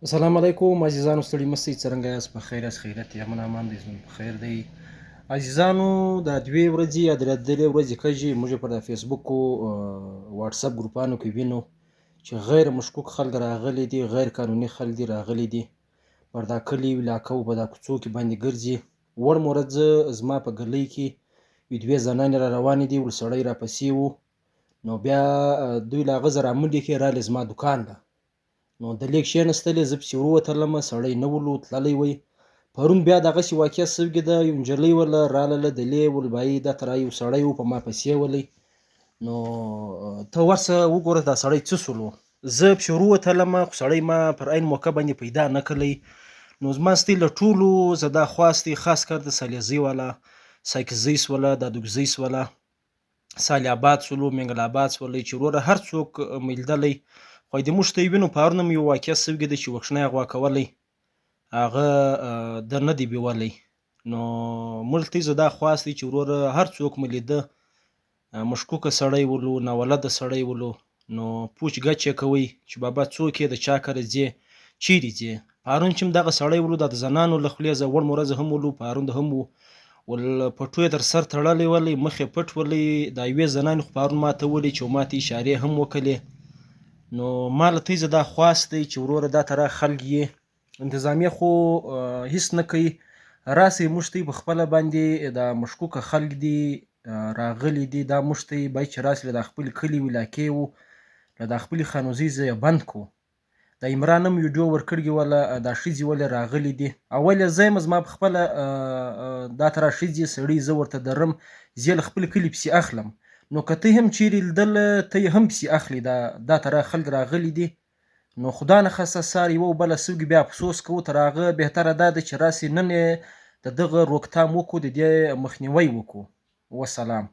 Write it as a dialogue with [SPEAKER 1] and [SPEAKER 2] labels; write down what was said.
[SPEAKER 1] السلام علیکم عزیزانو، ستړي مه شئ. څرنګه یاست؟ په خیر یاست؟ خیریت یا امن امان دی؟ ژوند په خیر دی. عزیزانو، دا 2 ورځې یا درې ورځې کېږي موږ په د فیسبوک واتساپ ګروپانو کې وینو چې غیر مشکوک خلک راغلي دي، غیر قانوني خلک دي راغلي دي، پر دا کلي علاقو په دا کوڅو کې باندې ګرځي. وړ مورځ زما په ګلۍ کې 2 زنانې را روانې دي، ول سړی راپسې و. نو بیا دوی له هغه ځه رامنډې کړې، رالې زما دوکان ته. نو د لیک کښېنستلې، زه پسې وروتلمه، سړی نه ولو تللی وی. پرون بیا دغسې واقعه سوې ده، یو نجلۍ وله راله دلې ول بایي دا ته یو سړی و په ما پسې ولی. نو ته ورسه وګوره دا سړی څه سولو. زه پسې وروتلمه، خو سړی ما پر عین موقع باندې پیدا نه کړی. نو زما ستې له ټولو زه دا خواستې، خاص کر د سالیزۍ والا، سایکزۍ سوله، دادګزۍ سوله، صالح آباد سولو، منګل آباد سولې، چې وروره هر څوک میلدلی خویندې موږ ته یې وینو. پرون هم یو واقعه سوې ده چې وښنی غوا کولی، هغه در نه دی بیولی. نو موږ ته زه دا خواست دی چې وروره هر څوک مو لیده مشکوکه سړی ولو، ناولده سړی ولو، نو پوچ ګچ یې کوئ چې بابا څوک یې، د چا کره ځې، چیرې ځې. پرون چې هم دغه سړی ولو، دا د زنانو له خولې زه وړ مورځ هم ولو، پرون هم و، ول پټو یې تر سر تړلی ولی، مخ یې پټ ولی. دا یوې زنانې خو پرون ماته ولي چې ما ته اشارې هم وکړلې. نو ما له تاسې دا خواست دی چې وروره دا ته را خلک یې انتظامیه خو هیڅ نه کوي، راسئ موږ ته په خپله باندې دا مشکوکه خلک دي راغلي دي، دا موږ ته باید چې راسئ له دا خپل کلي علاقې و، له دا خپلې خانوزۍ ځای یې بند کړو. د عمران هم ویډیو ورکړې وله، دا ښځې ولې راغلي دي. اول یې زه یم، زما په خپله دا ته را ښځې سړي زه ورته درم، زه یې له خپل کلي پسې اخلم. نو که ته هم چیرې لیدله، ته یې هم پسې اخلي. دا ته را خلک راغلي دي. نو خدا نخواسته سهار یوه و بله سوږي، بیا افسوس کوو. تر هغه بهتره دا ده چې راسې نن یې د دغه روکتام وکړو، د دې مخنیوی وکړو. وسلام.